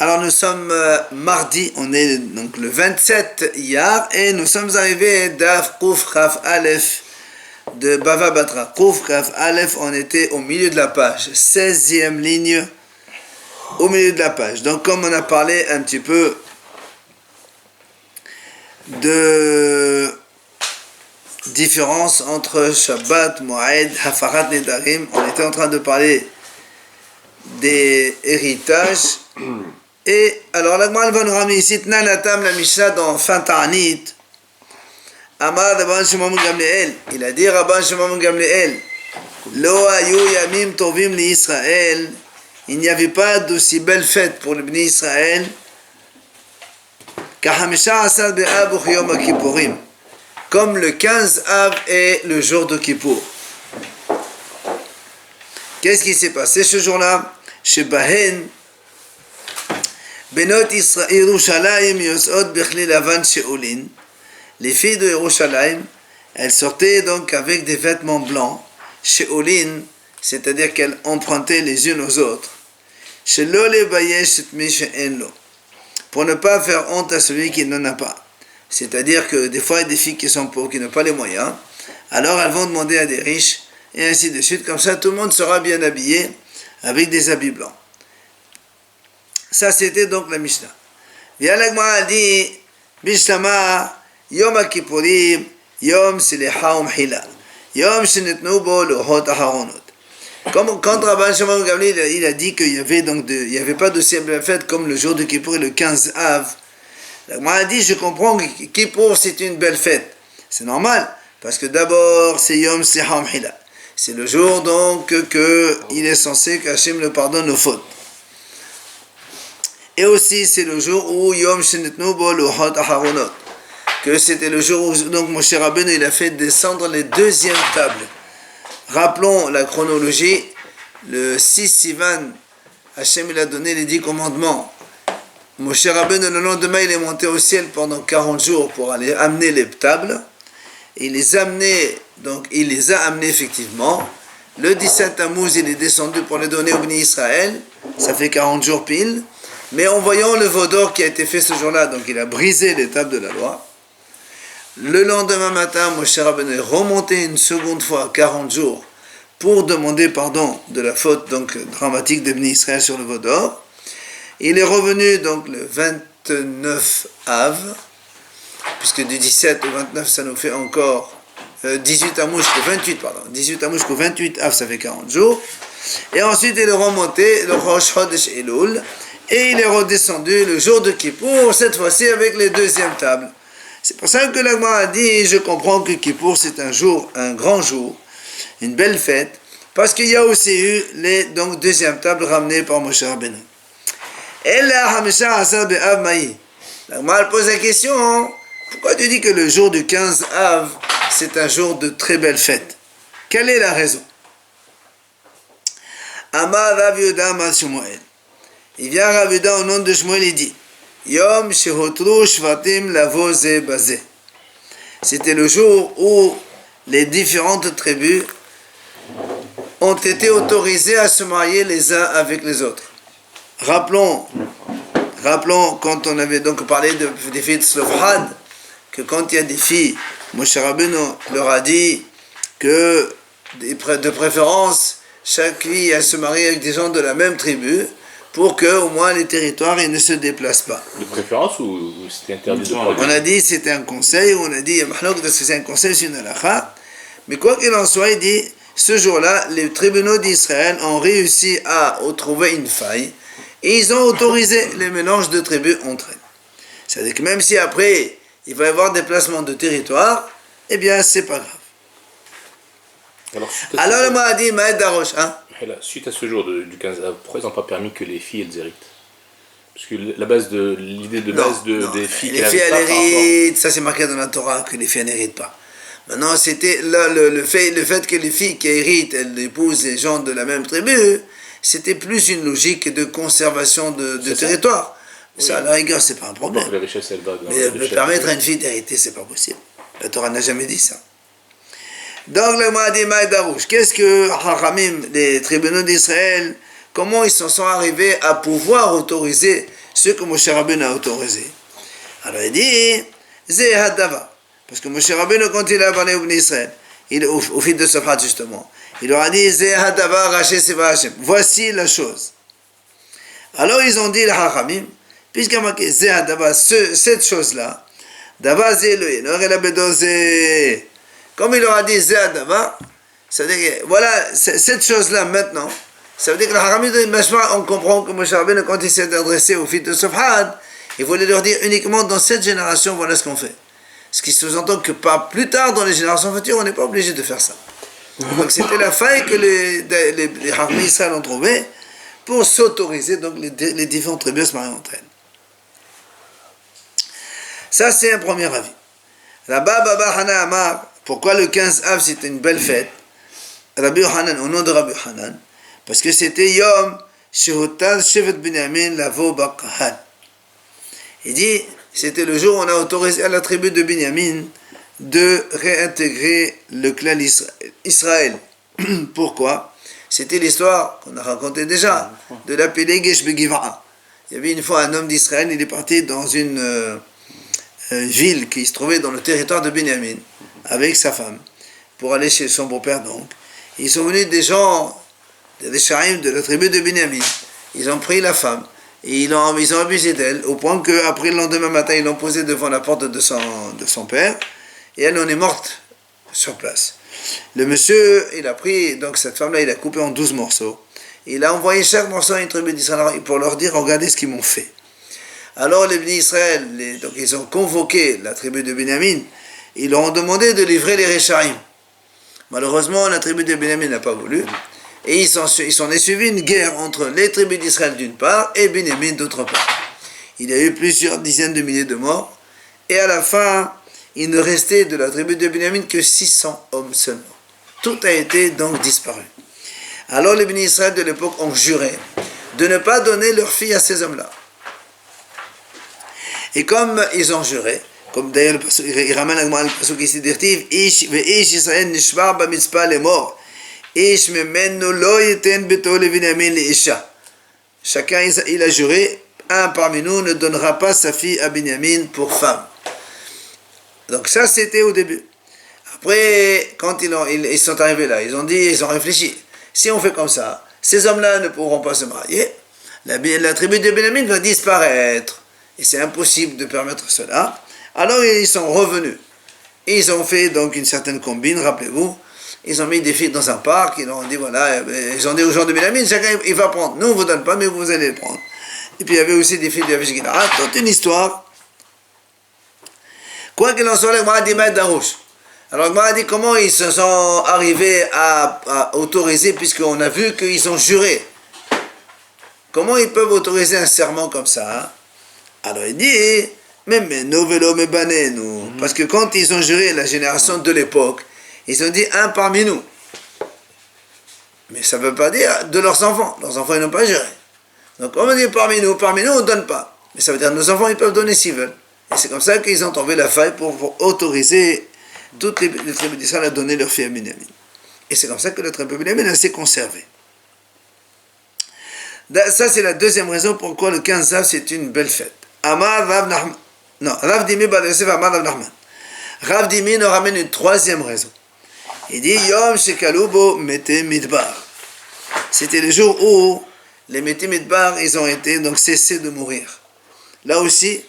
Alors nous sommes mardi, on est donc le 27 Iyar et nous sommes arrivés d'Af Kouf Chaf Aleph de Bava Batra. Kouf Chaf Aleph, on était au milieu de la page, 16e ligne au milieu de la page. Donc comme on a parlé un petit peu de différence entre Shabbat, Moed, Hafarat, Nedarim, on était en train de parler des héritages. Et alors la Gemara va nous ramener ici Tnanatam la Mishnah dans fin Ta'anit. Amar Rabban Shimon Gamliel, il a dit Rabban Shimon Gamliel, Lo ayu yamim tovim li Israël, il n'y avait pas d'aussi belle fête pour le Bnei Israël qu'Hamisha Asad be'Av Yom Kippourim, comme le 15 Av est le jour de Kippour. Qu'est-ce qui s'est passé ce jour-là? Chez Bahen Benot Yerushalayim Yosot Bechli Lavan Sheolin. Les filles de Yerushalayim, elles sortaient donc avec des vêtements blancs, Sheolin, c'est-à-dire qu'elles empruntaient les unes aux autres. Shelo lebayesh et mi she'en lo, pour ne pas faire honte à celui qui n'en a pas. C'est-à-dire que des fois, il y a des filles qui sont pauvres, qui n'ont pas les moyens, alors elles vont demander à des riches, et ainsi de suite. Comme ça, tout le monde sera bien habillé avec des habits blancs. Ça, c'était donc la Mishnah. Via la Gemara dit, Bishlama, Yom Kippourim, Yom Selecha Umhila, Yom Shenetnu Bo Lohot Aharonot. Comme quand Rabban Shimon Gamliel il a dit qu'il y avait donc il y avait pas de si belle fête comme le jour de Kippour et le 15 Av. La Gemara a dit, je comprends que Kippour c'est une belle fête. C'est normal, parce que d'abord c'est Yom Selecha Umhila. C'est le jour donc que il est censé qu'Hachem le pardonne nos fautes. Et aussi c'est le jour où Yom Shenetnu Bo Lohot Aharonot, que c'était le jour où donc Moshe Rabbeinu il a fait descendre les deuxièmes tables. Rappelons la chronologie. Le 6 Sivan, Hachem il a donné les 10 commandements. Moshe Rabbeinu le lendemain il est monté au ciel pendant 40 jours pour aller amener les tables. Il les a amenés effectivement. Le 17 Tammuz il est descendu pour les donner au Bnei Israël. Ça fait 40 jours pile. Mais en voyant le veau d'or qui a été fait ce jour-là, donc il a brisé les tables de la loi. Le lendemain matin, Moshe Rabbeinu est remonté une seconde fois, 40 jours, pour demander pardon de la faute donc dramatique de Bnei Israël sur le veau d'or. Il est revenu donc le 29 Av, puisque du 17 au 29, ça nous fait encore 18 Tammuz jusqu'au 28, pardon. 18 Tammuz jusqu'au 28 Av, ça fait 40 jours. Et ensuite, il est remonté le Rosh Chodesh Elul, et il est redescendu le jour de Kippour, cette fois-ci avec les deuxièmes tables. C'est pour ça que la Gemara a dit, je comprends que Kippour c'est un jour, un grand jour, une belle fête, parce qu'il y a aussi eu les donc deuxième tables ramenées par Moshe Rabbeinu. Et là, Hamisha Asar be'Av Maï. La Gemara pose la question, pourquoi tu dis que le jour du 15 Av c'est un jour de très belle fête? Quelle est la raison? Amar Rav Yehuda Amar Shmuel. Il vient Rav Yehuda au nom de Shmuel, il dit Yom Shehotru Shvatim Lavo Ze Baze. C'était le jour où les différentes tribus ont été autorisées à se marier les uns avec les autres. Rappelons quand on avait donc parlé des filles de Slofhad, que quand il y a des filles, Moshe Rabbeinu leur a dit que de préférence, chaque fille elle se marie avec des gens de la même tribu, pour que au moins les territoires ils ne se déplacent pas. De préférence ou c'était interdit de prendre? On a dit c'était un conseil, on a dit que c'est un conseil, c'est une halakha. Mais quoi qu'il en soit, il dit ce jour-là, les tribunaux d'Israël ont réussi à trouver une faille et ils ont autorisé les mélanges de tribus entre elles. C'est-à-dire que même si après il va y avoir des placements de territoire, eh bien c'est pas grave. Alors le mot a dit Maïd Darosh, hein? Suite à ce jour du 15 Av, pourquoi ils n'ont pas permis que les filles elles héritent? Parce que l'idée de base des filles... Les filles elles héritent, ça c'est marqué dans la Torah que les filles n'héritent pas. Maintenant c'était là, le fait que les filles qui héritent, elles épousent les gens de la même tribu, c'était plus une logique de conservation de territoire. Oui. Ça à la rigueur c'est pas un problème. Les richesses, elles valent, mais permettre à une fille d'hériter c'est pas possible. La Torah n'a jamais dit ça. Donc le Mahdi Maïdarouche, qu'est-ce que Hachamim, les tribunaux d'Israël, comment ils se sont arrivés à pouvoir autoriser ce que Moshe Rabbeinu a autorisé. Alors il dit, Zeh Hadava. Parce que Moshe Rabbeinu, quand il a parlé au Bnei Israël, au fil de Safrat justement, il leur a dit, Zeh Hadava Raché Seva Hashem. Voici la chose. Alors ils ont dit, les Hachamim, puisqu'il y a marqué Zeh Hadava, cette chose-là, Dava Zeh Elohim, comme il leur a dit Zeh Hadava, ça veut dire que, voilà, cette chose-là maintenant, ça veut dire que le Haramid de Mashma, on comprend que Moshe Rabbeinu, quand il s'est adressé aux fils de Safhat, il voulait leur dire uniquement dans cette génération, voilà ce qu'on fait. Ce qui sous-entend que pas plus tard, dans les générations futures, on n'est pas obligé de faire ça. Donc c'était la faille que les Haramid Israël ont trouvé pour s'autoriser, donc les différentes tribus se marient entre elles. Ça, c'est un premier avis. Là-bas, Baba Hana Amar, pourquoi le 15 Av c'était une belle fête? Rabbi Yohanan, au nom de Rabbi Yohanan, parce que c'était Yom Shehutal Shevet Binyamin Lavo Bakahan. Il dit, c'était le jour où on a autorisé à la tribu de Binyamin de réintégrer le clan Israël. Pourquoi? C'était l'histoire qu'on a racontée déjà, de la Pélégesh Begiva'a. Il y avait une fois un homme d'Israël, il est parti dans une ville qui se trouvait dans le territoire de Binyamin, avec sa femme, pour aller chez son beau-père donc. Ils sont venus des gens, des Sharim de la tribu de Binyamin. Ils ont pris la femme et ils ont abusé d'elle au point qu'après le lendemain matin, ils l'ont posée devant la porte de son père et elle en est morte sur place. Le monsieur, il a pris, donc cette femme-là, il a coupé en 12 morceaux. Il a envoyé chaque morceau à une tribu d'Israël pour leur dire, regardez ce qu'ils m'ont fait. Alors les Bnei Israël, donc ils ont convoqué la tribu de Binyamin, ils leur ont demandé de livrer les Réchaïm. Malheureusement, la tribu de Binyamin n'a pas voulu. Et ils sont suivi une guerre entre les tribus d'Israël d'une part et Binyamin d'autre part. Il y a eu plusieurs dizaines de milliers de morts. Et à la fin, il ne restait de la tribu de Binyamin que 600 hommes seulement. Tout a été donc disparu. Alors les Bnei Israël de l'époque ont juré de ne pas donner leurs filles à ces hommes-là. Et comme ils ont juré, comme d'ailleurs il ramène le pasuk ici d'Irtiv, Ish ve'ish Israël nishbar b'mitzpah lemor, Ish memenu lo yiten beto levinyamin leisha. Chacun il a juré, un parmi nous ne donnera pas sa fille à Binyamin pour femme. Donc ça c'était au début. Après, quand ils sont arrivés là, ils ont réfléchi. Si on fait comme ça, ces hommes-là ne pourront pas se marier. La tribu de Binyamin va disparaître. Et c'est impossible de permettre cela. Alors ils sont revenus. Et ils ont fait donc une certaine combine, rappelez-vous. Ils ont mis des filles dans un parc, ils ont dit voilà, ils ont dit aux gens de Binyamin, chacun il va prendre. Nous on ne vous donne pas, mais vous allez le prendre. Et puis il y avait aussi des filles de Yavish Gilad, toute une histoire. Quoi qu'il en soit, le Gemara dit Maïd Darouche. Alors le Gemara dit comment ils se sont arrivés à autoriser, puisqu'on a vu qu'ils ont juré. Comment ils peuvent autoriser un serment comme ça, hein? Alors il dit, parce que quand ils ont juré la génération de l'époque, ils ont dit un parmi nous. Mais ça ne veut pas dire de leurs enfants. Leurs enfants, ils n'ont pas juré. Donc on va dire parmi nous, on ne donne pas. Mais ça veut dire nos enfants, ils peuvent donner s'ils veulent. Et c'est comme ça qu'ils ont trouvé la faille pour autoriser toutes les tribus d'Israël à donner leur fille à Binyamin. Et c'est comme ça que la tribu de Binyamin s'est conservée. Ça, c'est la deuxième raison pourquoi le 15 Av, c'est une belle fête. Amar Rav Nachman. Non, Rav Dimi Bar Yosef Amar Rav Nachman. Rav Dimi nous ramène une troisième raison. Il dit Yom Shekalubo Mete Midbar. C'était le jour où les Mete Midbar, ils ont été donc cessés de mourir. Là aussi,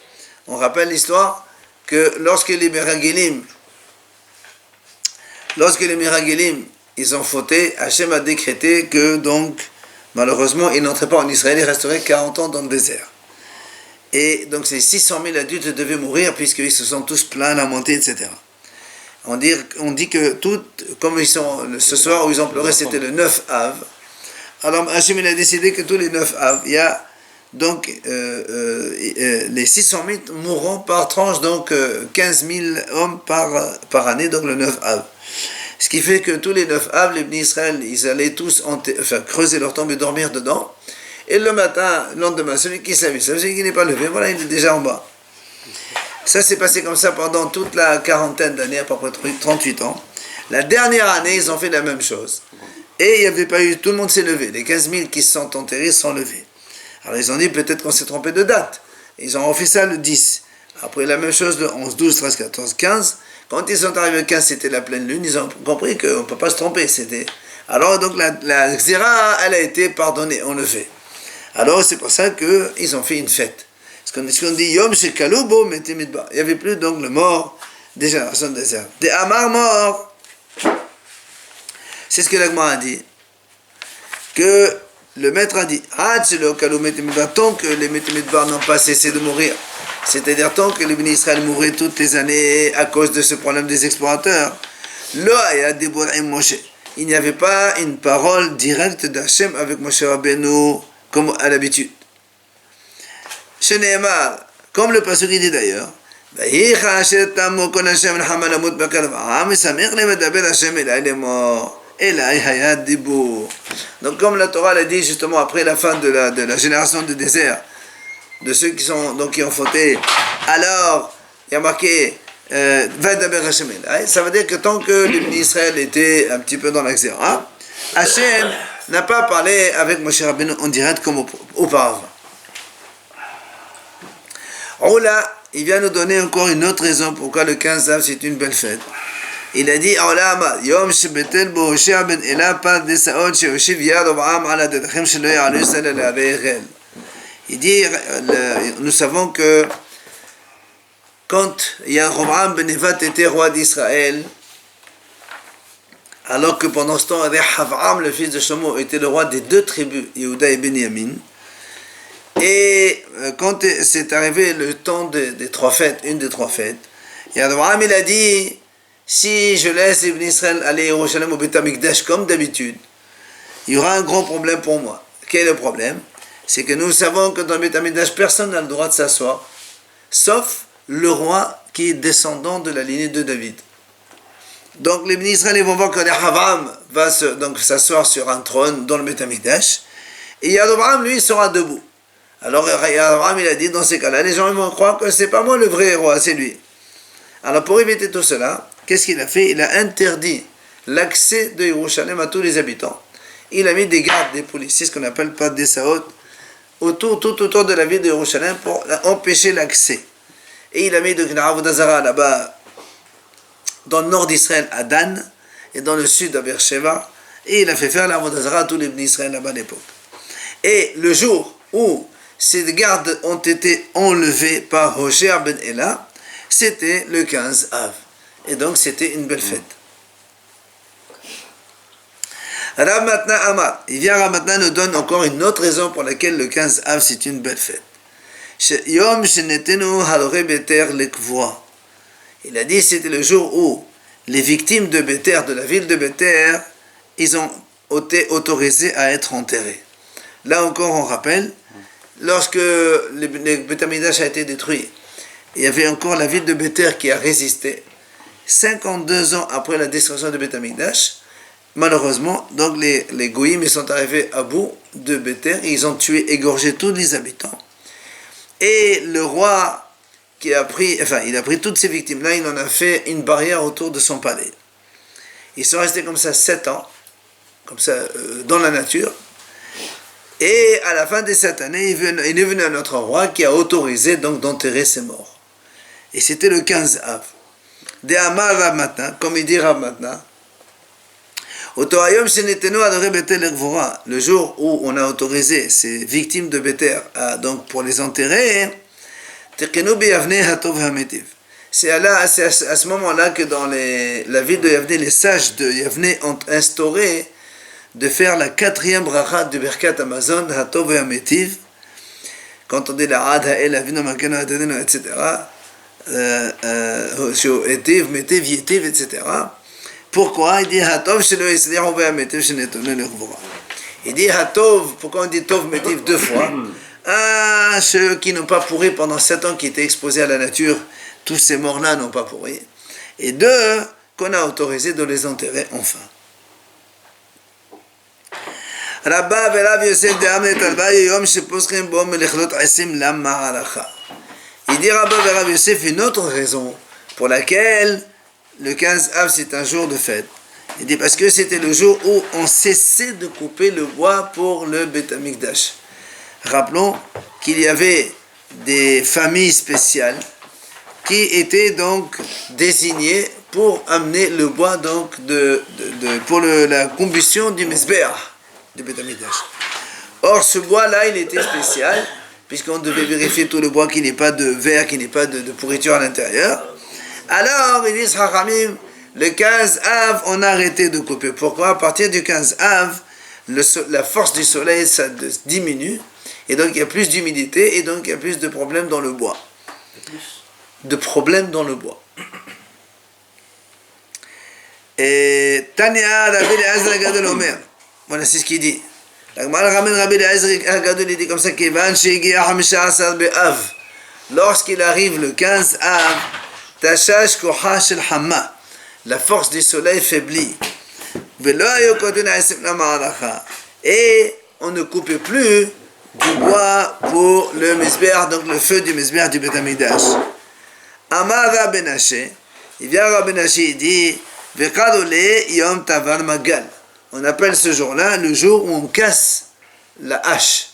on rappelle l'histoire que lorsque les Meragelim, ils ont fauté, Hachem a décrété que donc, malheureusement, ils n'entraient pas en Israël, ils resteraient 40 ans dans le désert. Et donc ces 600 000 adultes devaient mourir puisqu'ils se sont tous plaints, lamentés, etc. On dit que comme ils sont, ce soir où ils ont pleuré, c'était le 9 Av. Alors Hachem il a décidé que tous les 9 Av, il y a donc les 600 000 mourront par tranche, donc 15 000 hommes par année, donc le 9 Av. Ce qui fait que tous les 9 Av, les Bnei Israël, ils allaient tous creuser leur tombe et dormir dedans. Et le matin, le lendemain, celui qui s'est vu, celui qui n'est pas levé, voilà, il est déjà en bas. Ça s'est passé comme ça pendant toute la quarantaine d'années, à peu près 38 ans. La dernière année, ils ont fait la même chose. Et il n'y avait pas eu, tout le monde s'est levé. Les 15 000 qui se sont enterrés sont levés. Alors ils ont dit peut-être qu'on s'est trompé de date. Ils ont refait ça le 10. Après la même chose le 11, 12, 13, 14, 15. Quand ils sont arrivés au 15, c'était la pleine lune. Ils ont compris qu'on ne peut pas se tromper. Alors donc la Xéra, elle a été pardonnée, on le fait. Alors c'est pour ça qu'ils ont fait une fête. Parce qu'on dit Yom Shekaloubo Metimidba. Il n'y avait plus donc le mort des générations de désert. Des Amar morts. C'est ce que l'Agma a dit. Que le maître a dit tant que les Metimidbar n'ont pas cessé de mourir. C'est-à-dire tant que les bénis Israël mouraient toutes les années à cause de ce problème des explorateurs. Il n'y avait pas une parole directe d'Hachem avec Moshe Rabbeinu comme à l'habitude. Comme le pasuk dit d'ailleurs, donc comme la Torah l'a dit justement après la fin de la génération du désert, de ceux qui ont fauté, alors il y a marqué ça veut dire que tant que les bénis Israël étaient un petit peu dans la Xéra, Hachem n'a pas parlé avec Moshe Rabbeinu en direct comme auparavant. Oula, il vient nous donner encore une autre raison pourquoi le 15 Av c'est une belle fête. Il a dit Yom shebetel bo Hoshea ben Ela pad de Saod sheoshiv yad Abraham ala dedachem shelo ya'alu Yisrael ala Be'echel. Il dit, nous savons que quand Abraham ben Nevat était roi d'Israël, alors que pendant ce temps, Avram, le fils de Shlomo, était le roi des deux tribus, Yehuda et Benyamin. Et quand c'est arrivé le temps des trois fêtes, une des trois fêtes, Abraham il a dit, si je laisse les bénis Israël aller à Yerushalayim au Beth Amikdash comme d'habitude, il y aura un grand problème pour moi. Quel est le problème? C'est que nous savons que dans le Beth Amikdash, personne n'a le droit de s'asseoir, sauf le roi qui est descendant de la lignée de David. Donc les bénis Israël vont voir que Abraham va s'asseoir sur un trône dans le Beth Amikdash, et Abraham lui sera debout. Alors Abraham il a dit, dans ces cas-là, les gens vont croire que c'est pas moi le vrai roi, c'est lui. Alors pour éviter tout cela, qu'est-ce qu'il a fait? Il a interdit l'accès de Yerushalayim à tous les habitants. Il a mis des gardes, des policiers, ce qu'on appelle pas des saot, tout autour de la ville de Yerushalayim pour empêcher l'accès. Et il a mis de Avodah Zara là-bas, dans le nord d'Israël, à Dan, et dans le sud à Beersheba, et il a fait faire l'Avodah Zara à tous les bénis Israël là-bas à l'époque. Et le jour où ces gardes ont été enlevés par Hoshea ben Ela, c'était le 15 Av. Et donc c'était une belle fête. Rav Matna Amar. Il vient Rav Matna nous donne encore une autre raison pour laquelle le 15 Av c'est une belle fête. Yom shenetenu halore beter lekvoa. Il a dit c'était le jour où les victimes de Béter, de la ville de Béter, ils ont été autorisés à être enterrés. Là encore on rappelle, lorsque le Beth Amikdash a été détruit, il y avait encore la ville de Béter qui a résisté. 52 ans après la destruction de Beth Amikdash, malheureusement, donc les Goïms ils sont arrivés à bout de Béter, ils ont tué, égorgé tous les habitants. Et le roi il a pris toutes ces victimes-là, il en a fait une barrière autour de son palais. Ils sont restés comme ça 7 ans, comme ça, dans la nature. Et à la fin des 7 années, il est venu un autre roi qui a autorisé donc d'enterrer ses morts. Et c'était le 15 Av. De Amar Rav Matna, comme il dit Rav Matna, le jour où on a autorisé ces victimes de Béter donc pour les enterrer, c'est à ce moment-là que dans la ville de Yavne, les sages de Yavne ont instauré de faire la 4e bracha du Birkat Amazon, Hatov et Hametiv, quand on dit la Ad Ha'el Avinu Makenu Adonenu, etc. Etiv, Metiv, Yetiv, etc. Pourquoi? Il dit Hatov Shelo Yislihu Ve'Hametiv Shenetonu L'Gvura. Il dit Hatov, pourquoi on dit Tov Metiv 2 fois? Ceux qui n'ont pas pourri pendant 7 ans, qui étaient exposés à la nature, tous ces morts-là n'ont pas pourri. Et 2, qu'on a autorisé de les enterrer enfin. Rabba Verav Yosef de Amnet Albaye Yom Sheposchem Bo Melechlot Asim Lam Ma'alacha. Il dit Rabba Verav Yosef une autre raison pour laquelle le 15 Av c'est un jour de fête. Il dit parce que c'était le jour où on cessait de couper le bois pour le Beth Amikdash. Rappelons qu'il y avait des familles spéciales qui étaient donc désignées pour amener le bois donc pour la combustion du Mizbeach, du Beth Amikdash. Or, ce bois-là, il était spécial, puisqu'on devait vérifier tout le bois qu'il n'y ait pas de verre, qu'il n'y ait pas de pourriture à l'intérieur. Alors, ils disent, Chachamim, le 15 Av, on a arrêté de couper. Pourquoi? À partir du 15 Av, la force du soleil, ça diminue, et donc il y a plus d'humidité, et donc il y a plus de problèmes dans le bois. De problèmes dans le bois. Et Tania, Rabbi Eliezer Hagadol Omer, voilà, c'est ce qu'il dit. La Gemara ramène Rabbi Eliezer Hagadol, il dit comme ça, Kevan Shegiah Hamisha Asar Be'av, lorsqu'il arrive le 15 Av, Tashash Koha Shel Hamma, la force du soleil faiblit. Et on ne coupe plus du bois pour le Mizbeach, donc le feu du Mizbeach du Beth Amikdash. Amar Rabbi Menashe, il vient Rabbi Menashe, il dit, Yom Tavar Magal. On appelle ce jour-là le jour où on casse la hache,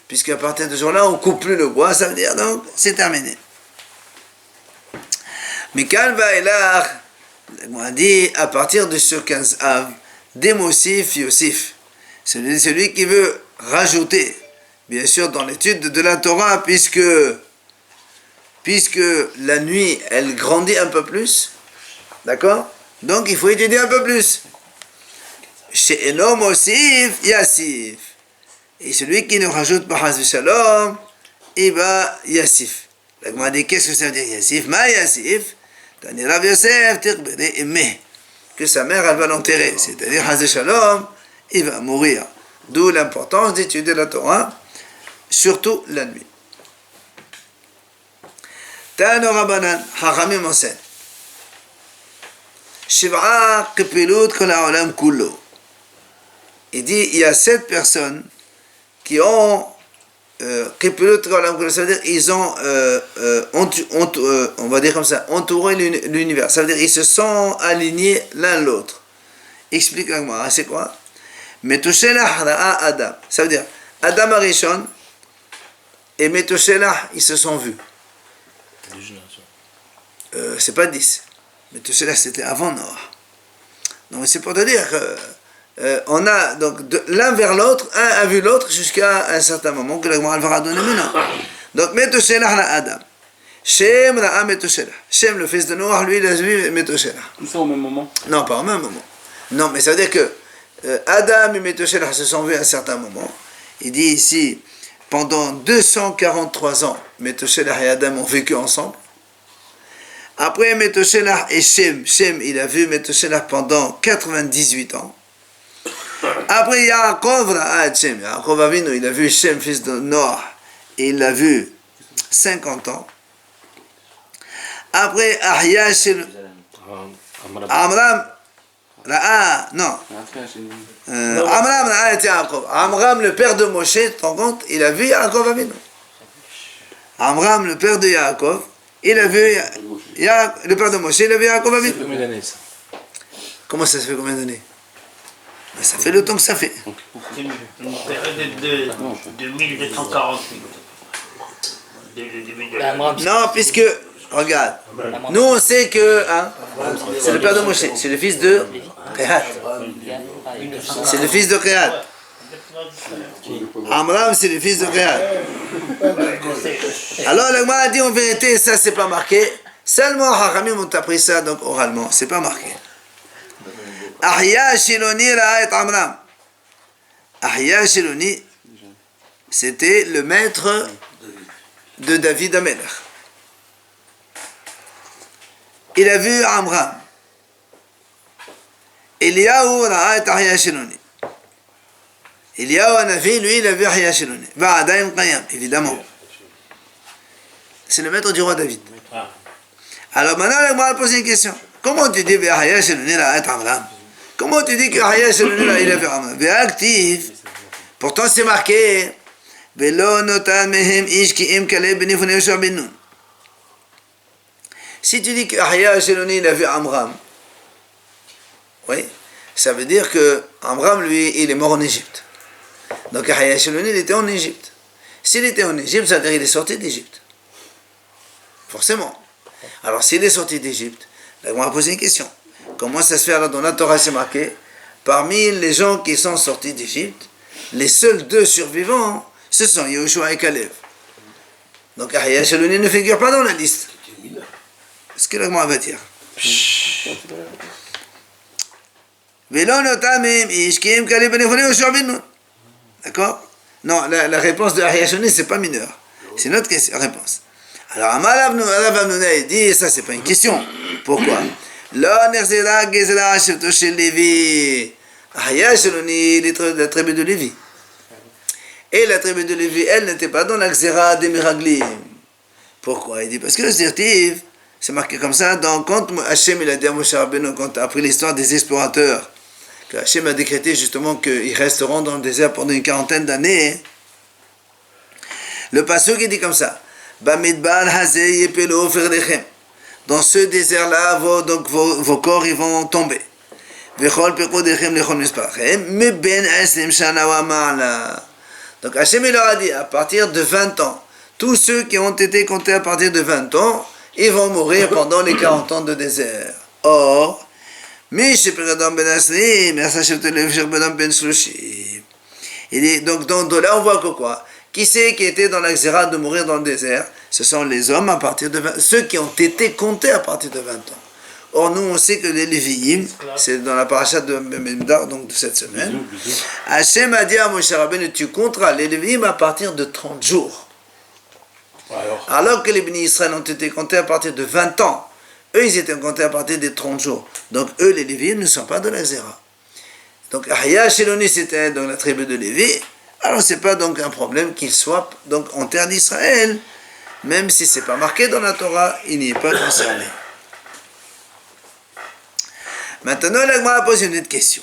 puisqu'à partir de ce jour-là, on ne coupe plus le bois, ça veut dire donc c'est terminé. Mikal Vailach, on dit à partir de ce 15 Av, Demosif Yosif, celui qui veut rajouter, bien sûr dans l'étude de la Torah, puisque la nuit elle grandit un peu plus, d'accord? Donc il faut étudier un peu plus. Chez Enom Osif Yassif, et celui qui ne rajoute pas Haz Shalom, il va Yassif. La Gemara dit qu'est-ce que ça veut dire Yassif? Ma Yassif, Tani Rav Yosef Tirbede Emme, que sa mère elle va l'enterrer, c'est-à-dire Haz Shalom, il va mourir. D'où l'importance d'étudier la Torah, surtout la nuit. Tano Rabbanan, Hachamim enseigne. Shiv'a Kepilut Kol Ha'olam Kullo. Il dit, il y a 7 personnes qui ont Kepilut Kol Ha'olam Kullo, ça veut dire ils ont, on va dire comme ça, entouré l'univers. Ça veut dire ils se sont alignés l'un l'autre. Explique-moi, c'est quoi? Metoshelach Ra'a Adam. Ça veut dire, Adam Arishon et Metoshelach, ils se sont vus. C'est pas 10. Metoshelach, c'était avant Noah. Donc c'est pour te dire que on a donc l'un vers l'autre, un a vu l'autre jusqu'à un certain moment que la Gemara va donner maintenant. Donc Metoshelach Ra'a Adam. Shem Ra'a Metoshelach. Shem, le fils de Noah, lui, il a vu Metoshelach. Tout ça au même moment? Non, pas au même moment. Non, mais ça veut dire que Adam et Metoshelach se sont vus à un certain moment. Il dit ici, pendant 243 ans, Metoshelach et Adam ont vécu ensemble. Après Metoshelach et Shem, il a vu Metoshelach pendant 98 ans. Après Yaakov Ra'a Shem, Yaakov Avinu, il a vu Shem, fils de Noah, et il l'a vu 50 ans. Après Ahya Shel Amram Ra'a, non. Amram Ra'a et Yaakov. Amram, le père de Moshe, tu te rends compte, il a vu Yaakov Avinu. Amram, le père de Yaakov, il a vu le père de Moshe, il a vu Yaakov Avinu. Combien d'années ça? Comment ça fait combien d'années? Ça fait le temps que ça fait. Une période de 1248. Non, puisque, regarde, nous on sait que c'est le père de Moshe, c'est le fils de Kehat. C'est le fils de Kehat. Amram, c'est le fils de Kehat. Alors la Gemara a dit en vérité, ça c'est pas marqué. Seulement Hachamim ont appris ça donc oralement, c'est pas marqué. Ahya Shiloni Ra'a et Amram. Ahya Shiloni, c'était le maître de David Amelech. Il a vu Amram. Eliyahu Ra'a et Ahya Shiloni. Eliyahu Hanavi, lui, il a vu Ahya Shiloni. Va'adaim Qayam, évidemment. C'est le maître du roi David. Alors maintenant, la Gemara pose une question. Comment tu dis Ahya Shiloni Ra'a et Amram? Comment tu dis que Ahya Shiloni il a vu Amram? Ve'aktiv. Pourtant c'est marqué. Ve'lo notan mehem ish ki im kaleb ben Yefune Yoshua ben Nun. Si tu dis que Ahya Shiloni il a vu Amram, oui, ça veut dire que Amram lui il est mort en Égypte. Donc Ahya Shiloni il était en Égypte. S'il était en Égypte, ça veut dire qu'il est sorti d'Égypte. Forcément. Alors, s'il est sorti d'Égypte, là, on va poser une question. Comment ça se fait alors dans la Torah, c'est marqué, parmi les gens qui sont sortis d'Égypte, les seuls deux survivants, ce sont Yehoshua et Caleb. Donc, Ahia Shaloni ne figure pas dans la liste. Ce que l'Agma va dire. D'accord? Non, la réponse de Ahia Shaloni, c'est pas mineur. C'est notre question, réponse. Alors, Amalav Avnuna dit, ça c'est pas une question. Pourquoi? La Nerzera Gezera Shefto Shel Lévi. Ahia Shaloni, la tribu de Lévi. Et la tribu de Lévi, elle n'était pas dans la Xéra des Miraglim. Pourquoi? Il dit parce que le Zirtiv, c'est marqué comme ça, quand Hachem il a dit à Moshe Rabbeinu, quand après l'histoire des explorateurs, que Hachem a décrété justement qu'ils resteront dans le désert pendant une quarantaine d'années, le pasuk il dit comme ça, Bamidbar Hazeh Yepelo Ferlechem. Dans ce désert-là, vos corps ils vont tomber. Vechol Pekodechem Lechol Misparchem, Meben Eslim Shana Wamala. Donc Hachem il leur a dit, à partir de 20 ans, tous ceux qui ont été comptés à partir de 20 ans, ils vont mourir pendant les 40 ans de désert. Or, il dit, donc de là on voit que quoi? Qui c'est qui était dans la xéra de mourir dans le désert? Ce sont les hommes à partir de 20, ceux qui ont été comptés à partir de 20 ans. Or, nous, on sait que les Lévi'im, c'est dans la paracha de Memdar, donc de cette semaine, Hachem a dit à Moshe Rabbeinu, tu compteras les Lévi'im à partir de 30 jours. Alors que les bénis Israël ont été comptés à partir de 20 ans, eux, ils étaient comptés à partir des 30 jours. Donc, eux, les Lévi'im, ne sont pas de la Zéra. Donc, Ahia Sheloni, c'était dans la tribu de Lévi. Alors, c'est pas donc un problème qu'ils soient donc en terre d'Israël, même si c'est pas marqué dans la Torah, il n'y est pas concerné. Maintenant, l'Agma pose une autre question.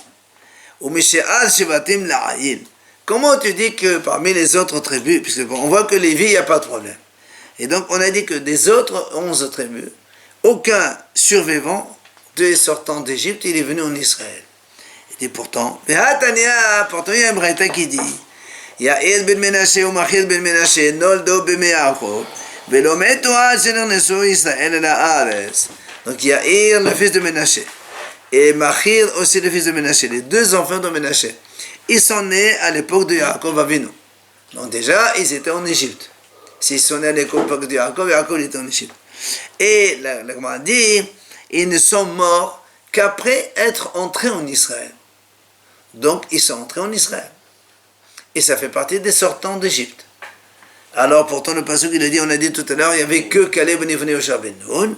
Comment tu dis que parmi les autres tribus, puisqu'on voit que Lévi, il n'y a pas de problème. Et donc, on a dit que des autres 11 tribus, aucun survivant des sortants d'Égypte, il est venu en Israël. Il dit pourtant, il y a un braïta qui dit, Yael ben Menashe ou Machir ben Menashe, Noldo ben Me'achot, Velometo Asher Nesu Israël la Ares. Donc, Yael, le fils de Menashe, et Machir aussi le fils de Menashe, les deux enfants de Menashe, ils sont nés à l'époque de Yaakov Avinu. Donc déjà, ils étaient en Égypte. S'ils sont nés à l'époque de Yaakov, Yaakov était en Égypte. Et la Gemara dit, ils ne sont morts qu'après être entrés en Israël. Donc, ils sont entrés en Israël. Et ça fait partie des sortants d'Égypte. Alors, pourtant, le pasuk, il a dit, on a dit tout à l'heure, il n'y avait que Caleb et Yehoshua ben Nun.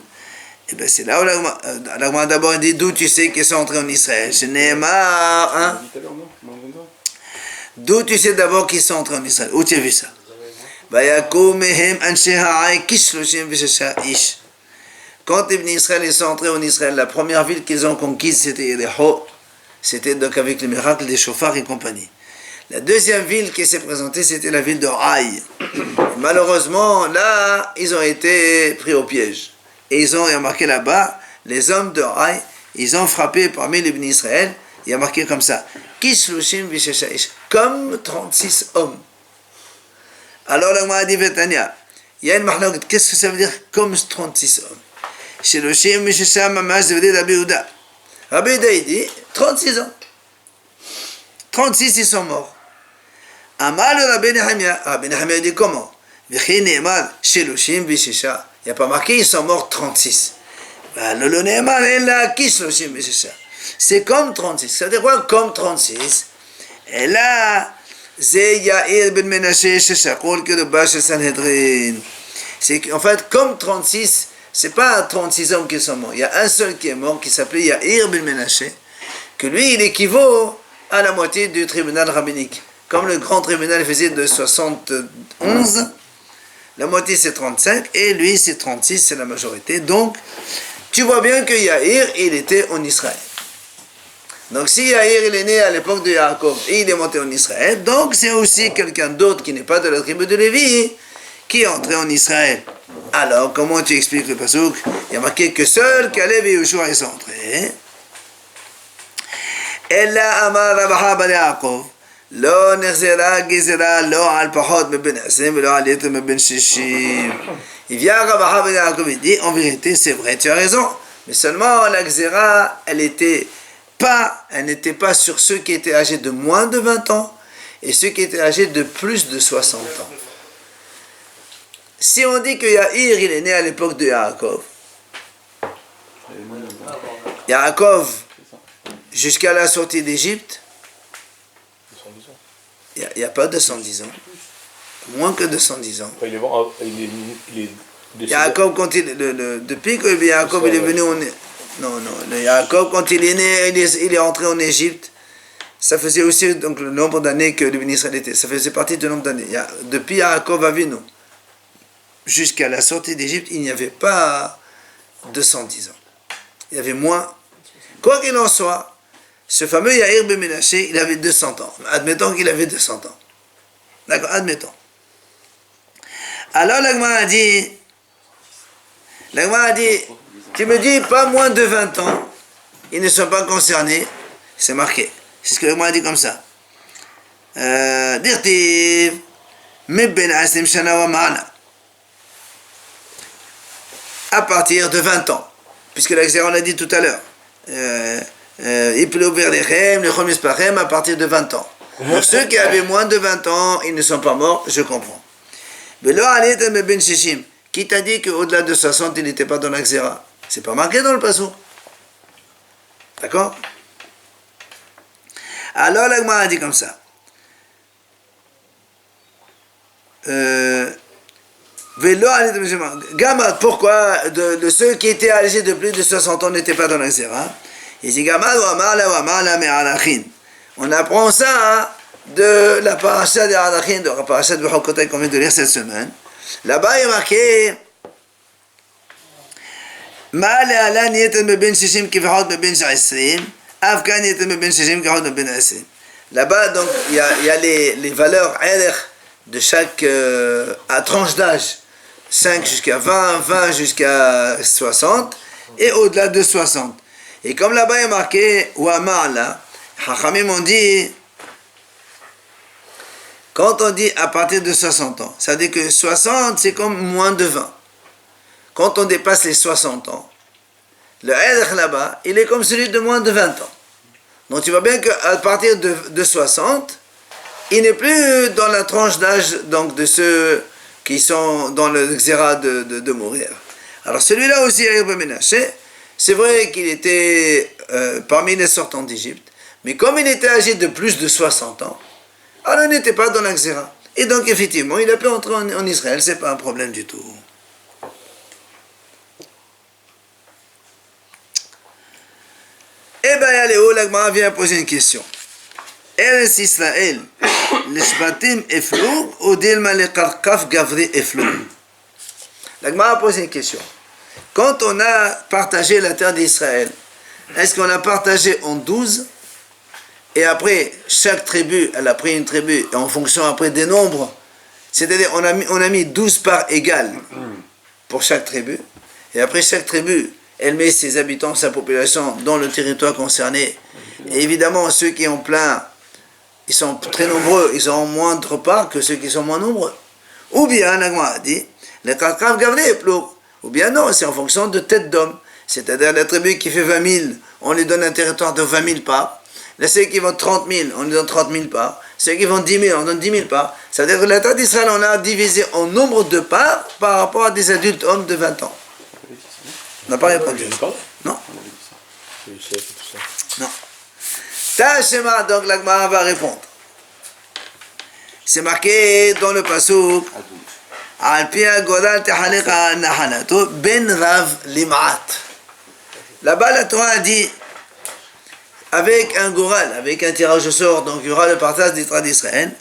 Et bien c'est là où la Gemara d'abord dit d'où tu sais qu'ils sont entrés en Israël. C'est Nehemar, hein? D'où tu sais d'abord qu'ils sont entrés en Israël? Où tu as vu ça? Quand les bénis Israël sont entrés en Israël, la première ville qu'ils ont conquise c'était Yericho. C'était donc avec le miracle des chauffards et compagnie. La deuxième ville qui s'est présentée c'était la ville de Haï. Malheureusement là ils ont été pris au piège. Et ils ont marqué là-bas, les hommes de Haï, ils ont frappé parmi les bénis Israël, il y a marqué comme ça, comme 36 hommes. Alors, la m'a dit, il y a une marloque, qu'est-ce que ça veut dire comme 36 hommes? Chez le chien, Mishesha, Mamash, ça veut dire Rabbi Yehuda. Rabbi Yehuda, il dit 36 ans. 36, ils sont morts. Amal, Rabbi Nehemia. Rabbi Nehemia dit comment? Chez le chien, Mishesha. Il n'y a pas marqué, ils sont morts 36. C'est comme 36. Ça veut dire quoi comme 36? Et là, c'est Yair ben Menashe Sheshakol que le Bash Sanhedrin. C'est qu'en fait, comme 36, c'est pas 36 hommes qui sont morts. Il y a un seul qui est mort qui s'appelait Yair ben Menashe, que lui, il équivaut à la moitié du tribunal rabbinique. Comme le grand tribunal faisait de 71. La moitié c'est 35 et lui c'est 36, c'est la majorité. Donc, tu vois bien que Yair, il était en Israël. Donc, si Yair, il est né à l'époque de Yaakov et il est monté en Israël, donc c'est aussi quelqu'un d'autre qui n'est pas de la tribu de Lévi qui est entré en Israël. Alors, comment tu expliques le pasuk? Il y a marqué que seul Caleb et Yehoshua sont entrés. Ella amar Rabaha bar Yaakov, לא נחזרה גזרה לא על פחות מבין 20 ולא על יתר מבין 60. Il vient à Rabbi Ben Yaakov et dit, en vérité, c'est vrai, tu as raison. Mais seulement la Xéra, elle n'était pas sur ceux qui étaient âgés de moins de 20 ans et ceux qui étaient âgés de plus de 60 ans. Si on dit que Yair, il est né à l'époque de Yaakov, Yaakov, jusqu'à la sortie d'Égypte, il n'y a pas 210 ans. Moins que 210 ans. Enfin, il est Yaakov, depuis que Yaakov il est venu Yaakov, quand il est né, il est entré en Égypte, ça faisait aussi donc, le nombre d'années que le ministre était. Ça faisait partie du nombre d'années. Depuis Yaakov Avinu jusqu'à la sortie d'Égypte, il n'y avait pas 210 ans. Il y avait moins. Quoi qu'il en soit, ce fameux Yair ben Menaché, il avait 200 ans. Admettons qu'il avait 200 ans. D'accord, admettons. Alors la Gemara a dit, tu me dis pas moins de 20 ans, ils ne sont pas concernés, c'est marqué. C'est ce que la Gemara a dit comme ça. Dirtiv, mebben asim shana wa ma'ala. À partir de 20 ans, puisque la Xéra, on l'a dit tout à l'heure. À partir de 20 ans. Pour ceux qui avaient moins de 20 ans, ils ne sont pas morts, je comprends. Qui t'a dit qu'au-delà de 60, il n'était pas dans la Xéra? C'est pas marqué dans le passou. D'accord? Alors la Gemara a dit comme ça. Gamad, pourquoi de ceux qui étaient âgés de plus de 60 ans n'étaient pas dans la Xéra? Il dit Gamad wa ma'ala me'alachin. On apprend ça de la paracha des Arachin, de la paracha de Bechokotay qu'on vient de lire cette semaine. Là-bas, il est marqué Ma'ale ala niyetem ben shishim kifahot ben 20, Afghan niyetem ben shishim kifahot ben 20. Là-bas, donc, il y a les valeurs de chaque tranche d'âge. 5 jusqu'à 20, 20 jusqu'à 60, et au-delà de 60. Et comme là-bas il est marqué Wa ma'ala, Chachamim ont dit, quand on dit à partir de 60 ans, ça veut dire que 60 c'est comme moins de 20. Quand on dépasse les 60 ans, le Edr là-bas, il est comme celui de moins de 20 ans. Donc tu vois bien qu'à partir de 60, il n'est plus dans la tranche d'âge donc, de ceux qui sont dans le xéra de mourir. Alors celui-là aussi, Yair ben Menaché, c'est vrai qu'il était parmi les sortants d'Égypte, mais comme il était âgé de plus de 60 ans, alors il n'était pas dans la xéra. Et donc effectivement, il a pu entrer en Israël, c'est pas un problème du tout. Eh bien, allez, la Gemara vient poser une question. Eretz Israël, les Shvatim eflou, ou Dilma le Karkaf Gavri eflou. La Gemara a posé une question. Quand on a partagé la terre d'Israël, est-ce qu'on a partagé en 12 et après chaque tribu, elle a pris une tribu et en fonction après des nombres, c'est-à-dire on a mis 12 parts égales pour chaque tribu et après chaque tribu, elle met ses habitants, sa population dans le territoire concerné. Et évidemment, ceux qui ont plein, ils sont très nombreux, ils ont moindre part que ceux qui sont moins nombreux. Ou bien, la Gemara a dit, les Karkaf Gavri eflou. Ou bien non, c'est en fonction de tête d'homme. C'est-à-dire la tribu qui fait 20 000, on lui donne un territoire de 20 000 parts. Ceux qui vont 30 000, on lui donne 30 000 parts. Ceux qui vont 10 000, on donne 10 000 parts. C'est-à-dire que la terre d'Israël, on a divisé en nombre de parts par rapport à des adultes hommes de 20 ans. On n'a pas répondu. Non. Non. Tashema, donc la Gemara va répondre. C'est marqué dans le passouk. Là-bas, la Torah a dit, avec un goral, avec un tirage au sort, donc il y aura le partage des tribus d'Israël,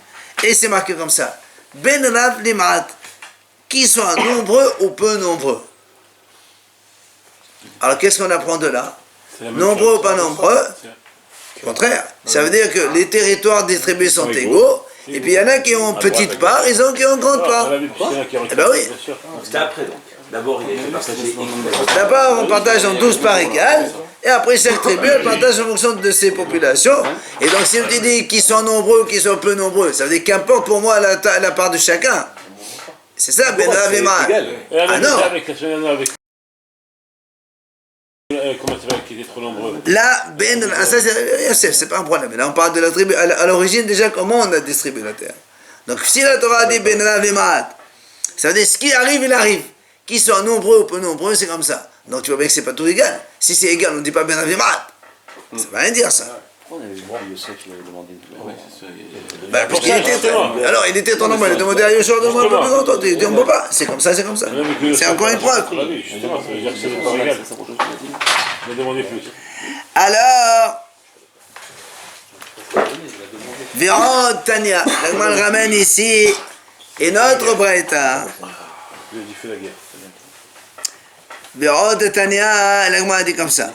et c'est marqué comme ça, Ben Rav Limat, qu'ils soient nombreux ou peu nombreux. Alors qu'est-ce qu'on apprend de là? Nombreux ou pas nombreux? Au contraire, ça veut dire que les territoires distribués sont égaux. Et puis il y en a qui ont petite part, ils ont qui ont grande part. Eh ben oui. C'était après donc. D'abord, il est partagé. D'abord, on partage en 12 parts égales, et après, chaque tribu, elle partage en fonction de ses populations. Et donc, si on te dit qu'ils sont nombreux ou qu'ils sont peu nombreux, ça veut dire qu'importe pour moi la part de chacun. C'est ça, Ben Rav et Ma'at. Ah non. Comment ça va qui était trop nombreux? Là, ça c'est Yosef, c'est pas un problème. Là, on parle de la tribu. À l'origine, déjà, comment on a distribué la terre. Donc, si la Torah dit Ben Rav et Ma'at, ça veut dire ce qui arrive, il arrive. Qu'ils soient nombreux ou peu nombreux, c'est comme ça. Donc, tu vois bien que c'est pas tout égal. Si c'est égal, on ne dit pas Ben Rav et Ma'at. Ça veut rien dire, ça. Pourquoi on avait demandé Yosef, il avait demandé Parce qu'il était. Alors, il était trop nombreux. Il a demandé à Yoshua de moi un peu plus grand. Il dit on ne peut pas. C'est comme ça, c'est comme ça. C'est encore une preuve. Justement, ça veut dire que c'est pas égal. Il a demandé plus. Alors, Viron Tania, l'Agman ramène ici, et notre Braïta, Il a dit fais la guerre. Viron Tania, l'Agman a dit comme ça.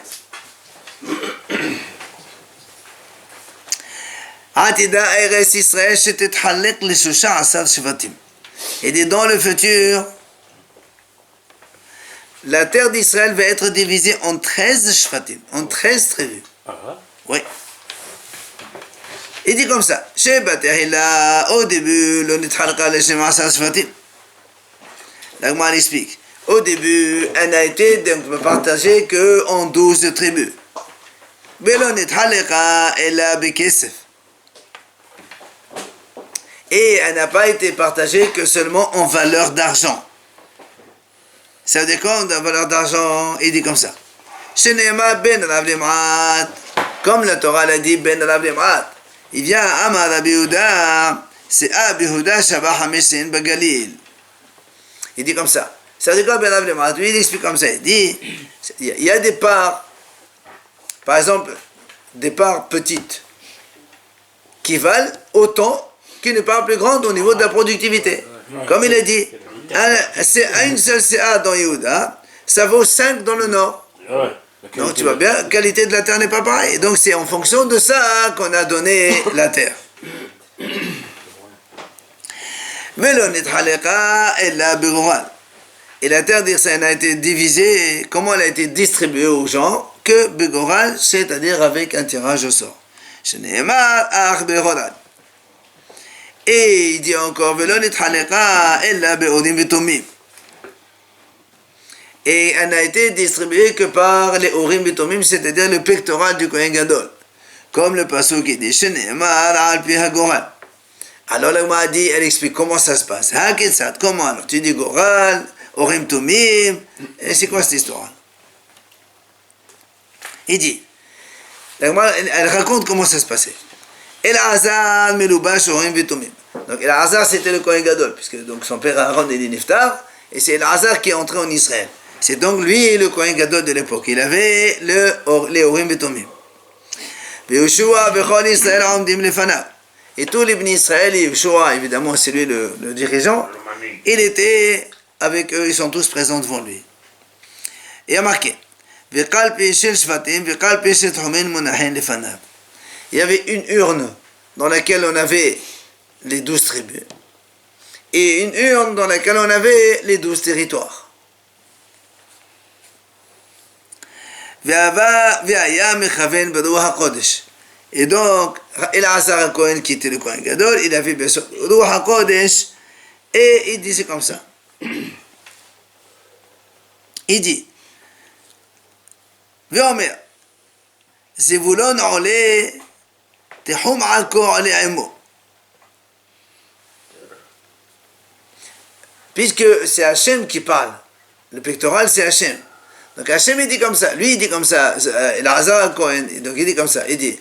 Atida Eres Israël, shetetchalek l'eshusha asar shvatim. Et dit dans le futur, la terre d'Israël va être divisée en 13 shvatim, en 13 tribus. Oui. Il dit comme ça. Shebatahila, au début, le nitchalka l'eshem asar shvatim. L'Agman explique. Au début, elle n'a été donc partagée qu'en 12 tribus. Velo nitchalka ela bekesef. Et elle n'a pas été partagée que seulement en valeur d'argent. Ça veut dire quoi en valeur d'argent? Il dit comme ça. Shenema ben Rav Lem'at. Comme la Torah l'a dit, ben Rav Lem'at. Il vient à Amar Rabbi Yehuda. C'est Rabbi Yehuda Shabbat Hameshin Bagalil. Il dit comme ça. Ça veut dire quoi ben Rav Lem'at? Lui, il explique comme ça. Il dit, il y a des parts, par exemple, des parts petites, qui valent autant qu'une part plus grande au niveau de la productivité. Comme il a dit, une seule CA dans Yehuda, ça vaut 5 dans le nord. Donc tu vois bien, la qualité de la terre n'est pas pareille. Donc c'est en fonction de ça qu'on a donné la terre. Et la terre d'Israël a été divisée, comment elle a été distribuée aux gens? Que Begoral, c'est-à-dire avec un tirage au sort. Et il dit encore, et elle n'a été distribuée que par les Orim Bitomim, c'est-à-dire le pectoral du Kohen Gadol. Comme le pasuk qui dit, alors là, m'a dit, elle explique comment ça se passe. Comment alors? Tu dis Goral, Orim Tomim, et c'est quoi cette histoire? Il dit, elle raconte comment ça se passait. El-Azar, Meloubash, Orim Bitomim. Donc El-Azar, c'était le Kohen Gadol, puisque donc, son père Aaron est Niftar, et c'est El-Azar qui est entré en Israël. C'est donc lui le Kohen Gadol de l'époque. Il avait les Orim Bitomim. Yehoshua, Bechol Israël, Amdim Lefanav. Et tous les bénis Israël, et Yehoshua, évidemment, c'est lui le dirigeant, il était avec eux, ils sont tous présents devant lui. Il y a marqué, il y avait une urne dans laquelle on avait les 12 tribus, et une urne dans laquelle on avait les 12 territoires. Et donc, El-Azar Cohen, qui était le Kohen Gadol, il avait besoin de Ruach HaKodesh, et il disait comme ça. Il dit, V'omer, Zevulon ole, Tehum Alko ole Emo. Puisque c'est Hachem qui parle, le pectoral c'est Hachem. Donc Hachem il dit comme ça, lui il dit comme ça, El-Azar Cohen, donc il dit comme ça, il dit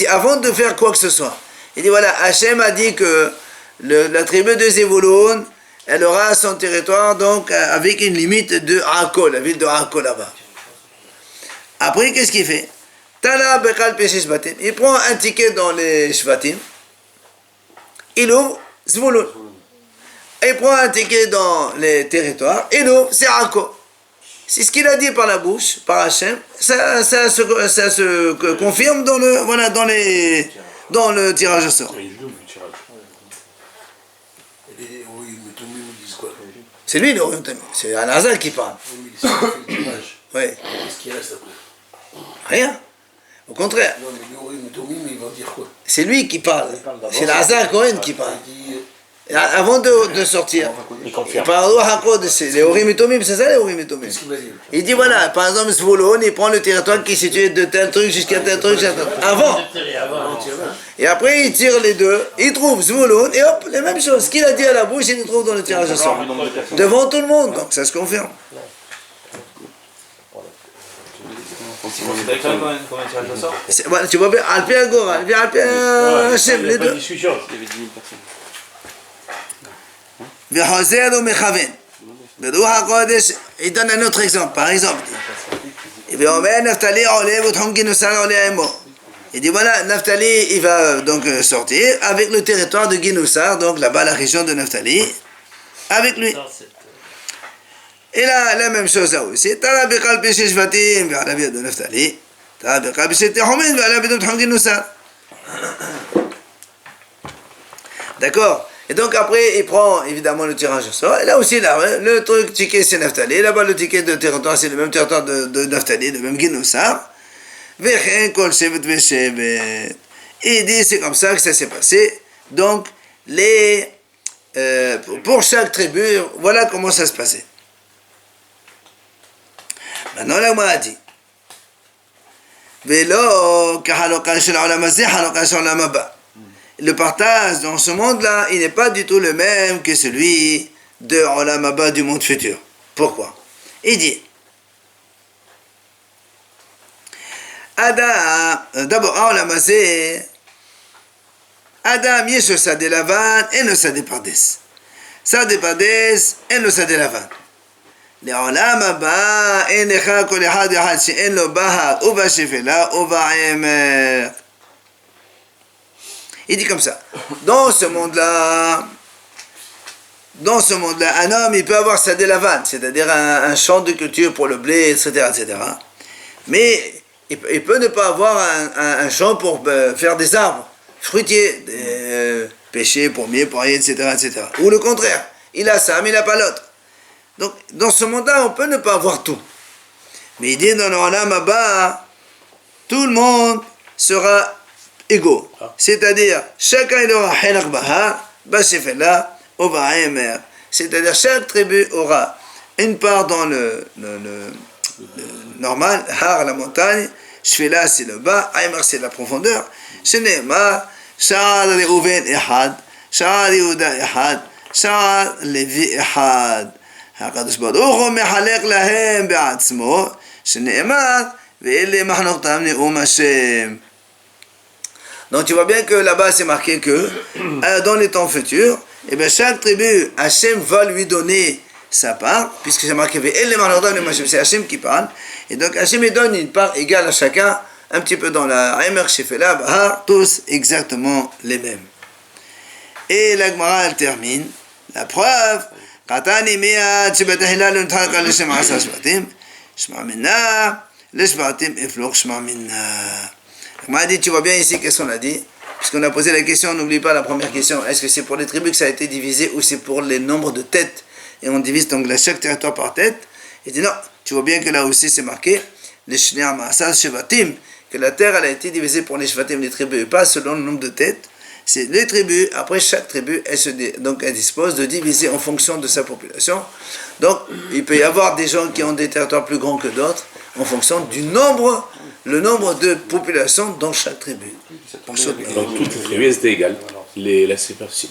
avant de faire quoi que ce soit, il dit voilà, Hachem a dit que la tribu de Zevulun, elle aura son territoire donc avec une limite de Akko, la ville de Akko là-bas. Après qu'est-ce qu'il fait? Tala Bekal Peshe Shvatim, il prend un ticket dans les Shvatim, il ouvre Zevulun. Il prend un ticket dans les territoires, il ouvre, c'est Akko. C'est ce qu'il a dit par la bouche, par Hachem, ça se confirme dans le tirage au sort. C'est lui le Urim Tomim. C'est Al-Hazal qui parle. Oui. Qu'est-ce qui reste après? Rien. Au contraire. Non, mais le Urim Tomim, il va dire quoi? C'est lui qui parle. C'est Al-Hazal Cohen qui parle. Il dit, Avant de sortir. Il confirme. Par Ruach HaKodesh, c'est les Urim et Tomim, c'est ça les Urim et Tomim. qu'est-ce qu'il va dire? Il dit voilà, par exemple, Zvulun, il prend le territoire qui est situé de tel truc jusqu'à tel truc, avant. Et après, il tire les deux, il trouve Zvulun, et hop, les mêmes choses. Ce qu'il a dit à la bouche, il le trouve dans le tirage au sort. Devant tout le monde, donc ça se confirme. D'accord, combien de tirages au sort? Voilà, tu vois bien, Alpi Agora, Alpi Hashem, les deux. Il y avait 10 000 personnes. וחוזר ומכוון. ברוח הקודש, il donne un autre exemple, par exemple. ואומר נפתלי עולה ותחום גינוסר עולה עמו. Il dit voilà, Naphtali, il va donc sortir avec le territoire de Ginoussar, donc là-bas la région de Naphtali, avec lui. Et là, la même chose là aussi. Tara biqal bishi shvatim, ve'ala biyad de Naphtali. Tara biqal bishi tehumin, ve'ala biyad de Tchum Ginoussar. D'accord? Et donc après, il prend évidemment le tirage au sort. Et là aussi, là, le truc ticket c'est Naphtali. Là-bas, le ticket de territoire, c'est le même territoire de Naphtali, le même Ginoussar. Et il dit c'est comme ça que ça s'est passé. Donc, pour chaque tribu, voilà comment ça se passait. Maintenant, la Gemara dit le partage dans ce monde-là, il n'est pas du tout le même que celui de Olam Haba du monde futur. Pourquoi? Il dit Adam, d'abord, Olam Hazeh, Adam, יש לו שדה לבן, אין לו שדה פרדס. שדה פרדס, אין לו שדה לבן. לעולם הבא, אין לך כל אחד ואחד שאין לו בהר ובשפלה ובעמק. Il dit comme ça. Dans ce monde-là, un homme, il peut avoir sa délavane, c'est-à-dire un champ de culture pour le blé, etc., etc. Mais il peut ne pas avoir un champ pour faire des arbres fruitiers, pêcher, pommiers, poiriers, etc., etc. Ou le contraire, il a ça, mais il n'a pas l'autre. Donc, dans ce monde-là, on peut ne pas avoir tout. Mais il dit dans le Olam Haba, tout le monde sera égaux. C'est-à-dire, chacun il aura Hinak Bahar, Bashefela, Ovaemer. C'est-à-dire, chaque tribu aura une part dans le normal, Har, la montagne, Shfela, c'est le bas, Aimer, c'est la profondeur. Sheneemar, Sha'ar Reuven Ehad, Sha'ar Yehuda Ehad, Sha'ar Levi Ehad. הקדוש ברוך הוא מחלק להם בעצמו, שנאמר, ואלה מחלוקתם נאום השם. Donc tu vois bien que là-bas c'est marqué que dans les temps futurs, eh bien, chaque tribu, Hachem va lui donner sa part, puisque c'est marqué c'est Hachem qui parle, et donc Hachem lui donne une part égale à chacun, un petit peu dans la Aimer, Shefela, Bahar, tous exactement les mêmes. Et la Gemara elle termine, la preuve, قطعني مياه شبت هلال تحرق لشم عشر شباتين شمع منا لشباتين افلوق شمع منا. m'a dit, tu vois bien ici qu'est-ce qu'on a dit, puisqu'on a posé la question, n'oublie pas la première question, est-ce que c'est pour les tribus que ça a été divisé ou c'est pour les nombres de têtes, et on divise donc chaque territoire par tête. Il dit non, tu vois bien que là aussi c'est marqué les Shnei Ma'asar Shevatim, que la terre elle a été divisée pour les Shevatim, les tribus, et pas selon le nombre de têtes. C'est les tribus, après chaque tribu, elle dispose de diviser en fonction de sa population. Donc, il peut y avoir des gens qui ont des territoires plus grands que d'autres, en fonction du nombre, le nombre de populations dans chaque tribu. Donc, toutes les tribus, c'était égal. La séparation.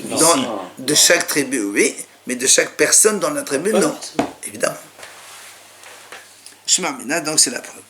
De chaque tribu, oui, mais de chaque personne dans la tribu, non, évidemment. Shema Mina, donc c'est la preuve.